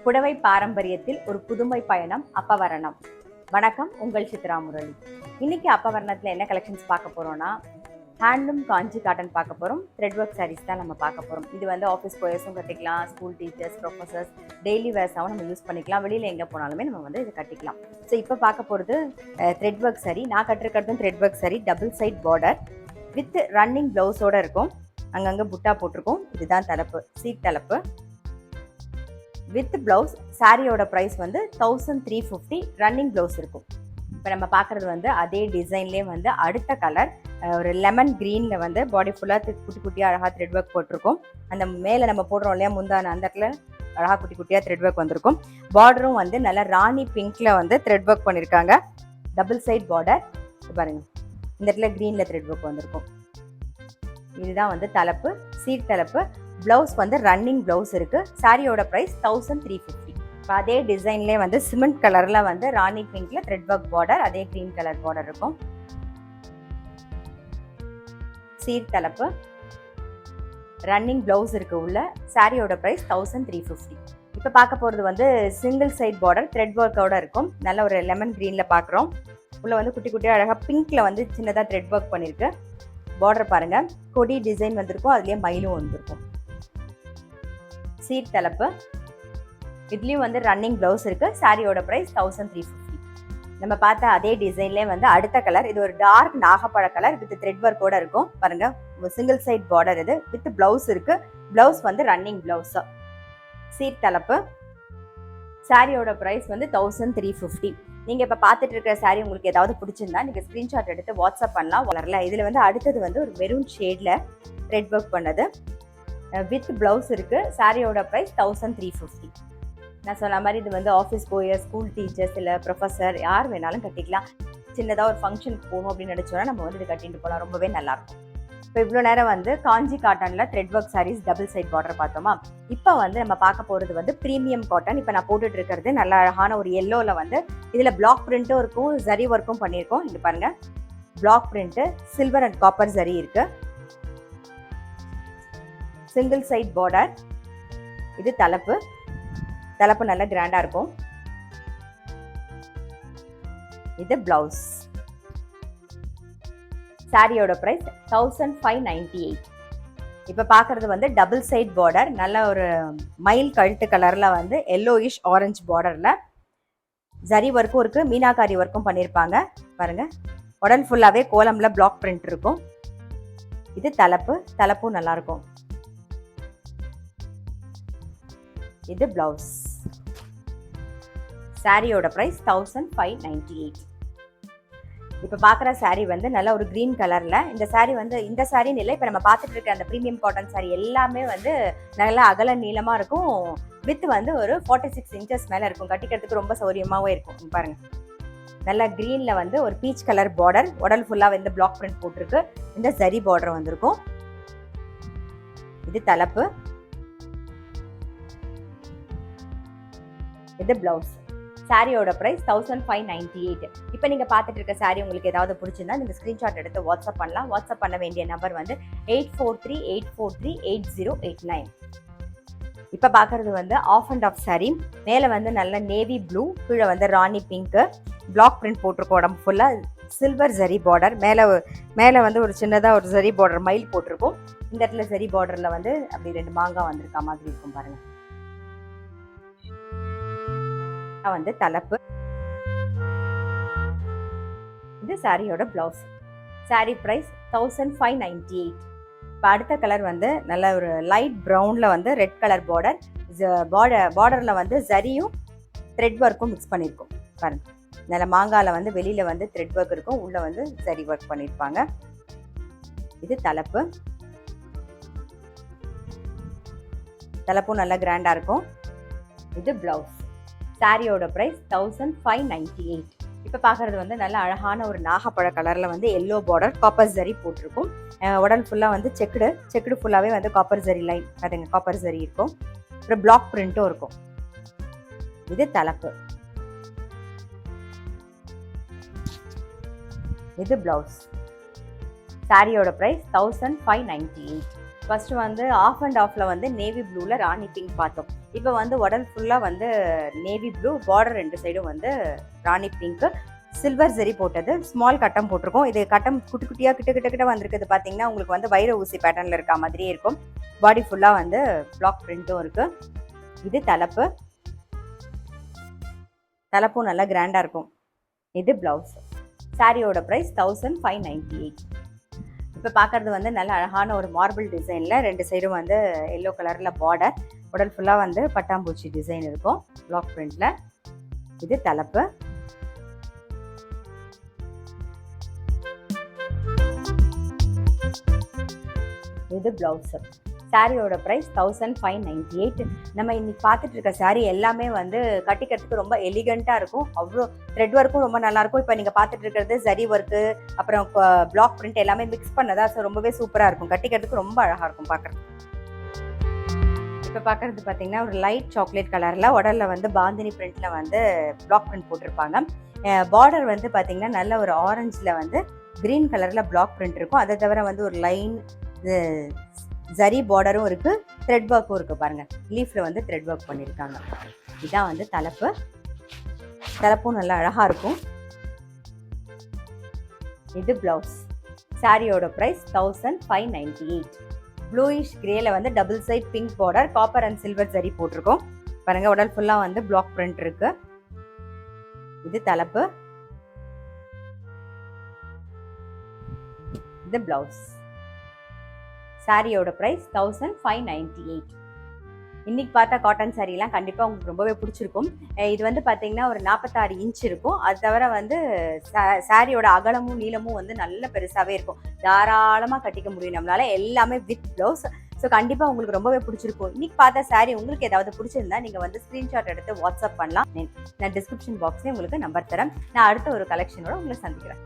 புடவை பாரம்பரியத்தில் ஒரு புதுமை பயணம் அப்பவரணம். வணக்கம், உங்கள் சித்ரா முரளி. இன்னைக்கு அப்பவரணத்தில் என்ன கலெக்ஷன்ஸ் பார்க்க போறோம்னா, ஹேண்ட்லூம் காஞ்சி காட்டன் பார்க்க போகிறோம். த்ரெட் ஒர்க் சாரீஸ் தான் நம்ம பார்க்க போகிறோம். இது வந்து ஆஃபீஸ் கோயர்ஸும் கட்டிக்கலாம், ஸ்கூல் டீச்சர்ஸ், ப்ரொஃபஸர்ஸ், டெய்லி வேர்ஸாகவும் நம்ம யூஸ் பண்ணிக்கலாம். வெளியில் எங்கே போனாலுமே நம்ம வந்து இது கட்டிக்கலாம். ஸோ இப்போ பார்க்க போகிறது த்ரெட் ஒர்க் சாரீ. நான் கட்டிருக்கிறதும் thread work sari, double side border with running ப்ளவுஸோடு இருக்கும். அங்கங்கே புட்டா போட்டிருக்கோம். இதுதான் தலைப்பு, சீட் தலைப்பு வித் ப்ளவுஸ். சாரியோட ப்ரைஸ் வந்து 1350. ரன்னிங் ப்ளவுஸ் இருக்கும். இப்போ நம்ம பார்க்குறது வந்து அதே டிசைன்லேயே வந்து அடுத்த கலர் ஒரு லெமன் க்ரீனில் வந்து பாடி ஃபுல்லாக குட்டி குட்டியாக அழகாக த்ரெட் ஒர்க் போட்டிருக்கோம். அந்த மேலே நம்ம போடுறோம் இல்லையா முந்தான, அந்த இடத்துல அழகாக குட்டி குட்டியாக த்ரெட் ஒர்க் வந்திருக்கும். பார்டரும் வந்து நல்லா ராணி பிங்க்கில் வந்து த்ரெட் ஒர்க் பண்ணியிருக்காங்க. டபுள் சைட் பார்டர் பாருங்கள். இந்த இடத்துல க்ரீனில் த்ரெட் ஒர்க் வந்திருக்கும். இதுதான் வந்து தலைப்பு, சீட் தலைப்பு. ப்ளவுஸ் வந்து ரன்னிங் ப்ளவுஸ் இருக்குது. சாரியோட ப்ரைஸ் 1350. இப்போ அதே டிசைன்லேயே வந்து சிமெண்ட் கலரில் வந்து ராணி பிங்க்ல த்ரெட் ஒர்க் பார்டர், அதே க்ரீன் கலர் பார்டர் இருக்கும். சீட் தலைப்பு, ரன்னிங் ப்ளவுஸ் இருக்கு உள்ள. சாரியோட ப்ரைஸ் 1350. இப்போ பார்க்க போகிறது வந்து சிங்கிள் சைட் பார்டர் த்ரெட் ஒர்க்கோட இருக்கும். நல்ல ஒரு லெமன் க்ரீனில் பார்க்குறோம். உள்ள வந்து குட்டி குட்டியாக அழகாக பிங்க்ல வந்து சின்னதாக த்ரெட் ஒர்க் பண்ணியிருக்கு. பார்டர் பாருங்கள், கொடி டிசைன் வந்திருக்கும், அதுலேயே மயிலும் வந்திருக்கும். சீட் தலைப்பு, இதுலேயும் வந்து ரன்னிங் ப்ளவுஸ் இருக்குது. சாரியோட ப்ரைஸ் 1350. நம்ம பார்த்த அதே டிசைன்லேயே வந்து அடுத்த கலர், இது ஒரு டார்க் நாகப்பழ கலர் வித் த்ரெட் ஒர்க்கோட இருக்கும். பாருங்கள், சிங்கிள் சைட் பார்டர் இது வித் ப்ளவுஸ் இருக்குது. ப்ளவுஸ் வந்து ரன்னிங் ப்ளவுஸு. சீட் தலைப்பு. சாரியோட ப்ரைஸ் வந்து 1350. நீங்கள் இப்போ பார்த்துட்டு இருக்கிற சாரீ உங்களுக்கு ஏதாவது பிடிச்சிருந்தா நீங்கள் ஸ்க்ரீன்ஷாட் எடுத்து வாட்ஸ்அப் பண்ணலாம். வளரல. இதில் வந்து அடுத்தது வந்து ஒரு மெரூன் ஷேடில் த்ரெட் ஒர்க் பண்ணது வித் ப்ளவுஸ் இருக்குது. சாரியோட ப்ரைஸ் 1350. நான் சொன்ன மாதிரி இது வந்து ஆஃபீஸ் கோயர், ஸ்கூல் டீச்சர்ஸ், இல்லை ப்ரொஃபஸர், யார் வேணாலும் கட்டிக்கலாம். சின்னதாக ஒரு ஃபங்க்ஷனுக்கு போகணும் அப்படின்னு நினச்சோன்னா நம்ம வந்து இது கட்டிட்டு போகலாம். ரொம்பவே நல்லாயிருக்கும். இப்போ இவ்வளோ நேரம் வந்து காஞ்சி காட்டனில் thread work sarees double side border பார்த்தோமா. இப்போ வந்து நம்ம பார்க்க போகிறது வந்து ப்ரீமியம் காட்டன். இப்போ நான் போட்டுட்டு இருக்கிறது நல்ல அழகான ஒரு எல்லோவில் வந்து இதில் பிளாக் பிரிண்ட்டும் இருக்கும், ஜரி ஒர்க்கும் பண்ணியிருக்கோம். இங்கே பாருங்கள், block print, silver and copper zari இருக்குது. Single side border. இது தலைப்பு. தலைப்பு நல்லா கிராண்டாக இருக்கும். இது பிளவுஸ். சாரியோட ப்ரைஸ் 1598. இப்போ பார்க்குறது வந்து டபுள் சைட் பார்டர், நல்ல ஒரு மயில் கழுத்து கலரில் வந்து எல்லோயிஷ் ஆரஞ்சு பார்டரில் ஜரி ஒர்க்கும் இருக்குது, மீனாக்காரி ஒர்க்கும் பண்ணியிருப்பாங்க. பாருங்கள், உடல் ஃபுல்லாகவே கோலமில் பிளாக் பிரிண்ட் இருக்கும். இது தலைப்பு. தலைப்பும் நல்லாயிருக்கும். இது பிளவுஸ். சாரியோட ப்ரைஸ் 1598. இப்போ பார்க்குற சாரீ வந்து நல்ல ஒரு க்ரீன் கலரில். இந்த சாரீ வந்து இந்த சாரின்னு இல்லை, இப்போ நம்ம பார்த்துட்டு இருக்க அந்த ப்ரீமியம் காட்டன் சாரீ எல்லாமே வந்து நல்லா அகல நீளமாக இருக்கும். வித் வந்து ஒரு 46 இன்ச்சஸ் மேலே இருக்கும். கட்டிக்கிறதுக்கு ரொம்ப சௌரியமாகவும் இருக்கும். பாருங்கள், நல்ல க்ரீனில் வந்து ஒரு பீச் கலர் பார்டர், உடல் ஃபுல்லாக வந்து பிளாக் பிரிண்ட் போட்டிருக்கு. இந்த ஜரி பார்டர் வந்திருக்கும். இது தலைப்பு. இது பிளவுஸ். சாரியோட ப்ரைஸ் 1598. இப்போ நீங்கள் பார்த்துட்டு இருக்க சாரீ உங்களுக்கு ஏதாவது பிடிச்சிருந்தா நீங்கள் ஸ்க்ரீன்ஷாட் எடுத்து வாட்ஸ்அப் பண்ணலாம். வாட்ஸ்அப் பண்ண வேண்டிய நம்பர் வந்து 8438438089. இப்போ பார்க்குறது வந்து ஆஃப் அண்ட் ஆஃப் சாரீ. மேலே வந்து நல்ல நேவி ப்ளூ, கீழே வந்து ராணி பிங்க்கு, பிளாக் பிரிண்ட் போட்டிருக்கோம். உடம்பு ஃபுல்லாக சில்வர் ஜரி பார்டர். மேலே வந்து ஒரு சின்னதாக ஒரு ஜரி பார்டர் மயில் போட்டிருக்கோம். இந்த இடத்துல ஜரி பார்டரில் வந்து அப்படி 2 மாங்காய் வந்திருக்க மாதிரி இருக்கும். பாருங்கள், வந்து தலைப்பு. இது சாரியோட பிளவுஸ். Sorry price 1598. இப்போ அடுத்த கலர் வந்து நல்ல ஒரு லைட் ப்ரௌனில் வந்து ரெட் கலர் பார்டர். பார்டரில் வந்து ஜரியும் த்ரெட் ஒர்க்கும் மிக்ஸ் பண்ணியிருக்கோம். பாருங்க, நல்ல மாங்காயில் வந்து வெளியில் வந்து த்ரெட் ஒர்க் இருக்கும், உள்ளே வந்து ஜரி ஒர்க் பண்ணியிருப்பாங்க. இது தலைப்பு. தலைப்பும் நல்லா கிராண்டாக இருக்கும். இது பிளவுஸ். சாரியோட ப்ரைஸ் 1598. இப்போ பார்க்குறது வந்து நல்ல அழகான ஒரு நாகப்பழ கலரில் வந்து எல்லோ பார்டர், காப்பர் ஜரி போட்டிருக்கும். உடல் ஃபுல்லாக வந்து செக்குடு ஃபுல்லாகவே வந்து காப்பர் ஜரி லைன். அதுங்க காப்பர் ஜரி இருக்கும். அப்புறம் பிளாக் பிரிண்ட்டும் இருக்கும். இது தலைப்பு. இது பிளவுஸ். சாரியோட ப்ரைஸ் 1598. ஃபர்ஸ்ட் வந்து ஆஃப் அண்ட் ஆஃப்ல வந்து நேவி ப்ளூல ராணி பிங்க் பார்த்தோம். இப்போ வந்து உடல் ஃபுல்லாக வந்து நேவி ப்ளூ, பார்டர் 2 சைடும் வந்து ராணி பிங்க்கு, சில்வர் ஜெரி போட்டது, ஸ்மால் கட்டம் போட்டிருக்கோம். இது கட்டம் குட்டி குட்டியாக கிட்ட வந்திருக்குது. பார்த்தீங்கன்னா உங்களுக்கு வந்து வைர ஊசி பேட்டர்னில் இருக்க மாதிரியே இருக்கும். பாடி ஃபுல்லாக வந்து பிளாக் பிரிண்ட்டும் இருக்குது. இது தலைப்பும் நல்லா கிராண்டாக இருக்கும். இது ப்ளவுஸ். சாரியோட ப்ரைஸ் 1598. இப்போ பார்க்குறது வந்து நல்ல அழகான ஒரு மார்பிள் டிசைனில் 2 சைடும் வந்து எல்லோ கலரில் பார்டர், உடல் ஃபுல்லாக வந்து பட்டாம்பூச்சி டிசைன் இருக்கும் பிளாக் பிரிண்டில். இது தலைப்பு. இது ப்ளவுஸு. சாரியோட ப்ரைஸ் 1598. நம்ம இன்னைக்கு பார்த்துட்டு இருக்க சாரீ எல்லாமே வந்து கட்டிக்கிறதுக்கு ரொம்ப எலிகண்ட்டாக இருக்கும். அவ்வளோ த்ரெட் ஒர்க்கும் ரொம்ப நல்லாயிருக்கும். இப்போ நீங்கள் பார்த்துட்டு இருக்கிறது ஜரி ஒர்க்கு, அப்புறம் பிளாக் பிரிண்ட் எல்லாமே மிக்ஸ் பண்ணதா. ஸோ ரொம்பவே சூப்பராக இருக்கும். கட்டிக்கிறதுக்கு ரொம்ப அழகாக இருக்கும் பார்க்குறது. இப்போ பார்க்குறது பார்த்தீங்கன்னா ஒரு லைட் சாக்லேட் கலரில் உடலில் வந்து பாந்தினி பிரிண்டில் வந்து பிளாக் பிரிண்ட் போட்டிருப்பாங்க. பார்டர் வந்து பார்த்தீங்கன்னா நல்ல ஒரு ஆரஞ்சில் வந்து க்ரீன் கலரில் பிளாக் பிரிண்ட் இருக்கும். அதை தவிர வந்து ஒரு லைன் ஜரி பார்டரும் இருக்குது, த்ரெட் ஒர்க்கும் இருக்குது. பாருங்கள், லீஃபில் வந்து த்ரெட் ஒர்க் பண்ணியிருக்காங்க. இதுதான் வந்து தலைப்பும் நல்லா அழகாக இருக்கும். இது ப்ளவுஸ். சாரியோட ப்ரைஸ் 1598. ப்ளூயிஷ் கிரேல வந்து double side pink border, copper and silver zari போட்டிருக்கோம். பாருங்கள், உடல் ஃபுல்லாக வந்து பிளாக் பிரிண்ட் இருக்குது. இது தலைப்பு. இது ப்ளவுஸ். சாரியோட ப்ரைஸ் 1598. இன்னைக்கு பார்த்தா காட்டன் சாரீலாம் கண்டிப்பாக உங்களுக்கு ரொம்பவே பிடிச்சிருக்கும். இது வந்து பார்த்தீங்கன்னா ஒரு 46 இன்ச் இருக்கும். அது தவிர வந்து சாரியோட அகலமும் நீளமும் வந்து நல்ல பெருசாகவே இருக்கும். தாராளமாக கட்டிக்க முடியும் நம்மளால, எல்லாமே வித் ப்ளவுஸ். ஸோ கண்டிப்பாக உங்களுக்கு ரொம்பவே பிடிச்சிருக்கும். இன்னைக்கு பார்த்த சாரீ உங்களுக்கு ஏதாவது பிடிச்சிருந்தா நீங்கள் வந்து ஸ்க்ரீன்ஷாட் எடுத்து வாட்ஸ்அப் பண்ணலாம். நான் டிஸ்கிரிப்ஷன் பாக்ஸ்லேயே உங்களுக்கு நம்பர் தரேன். நான் அடுத்த ஒரு கலெக்ஷனோட உங்களை சந்திக்கிறேன்.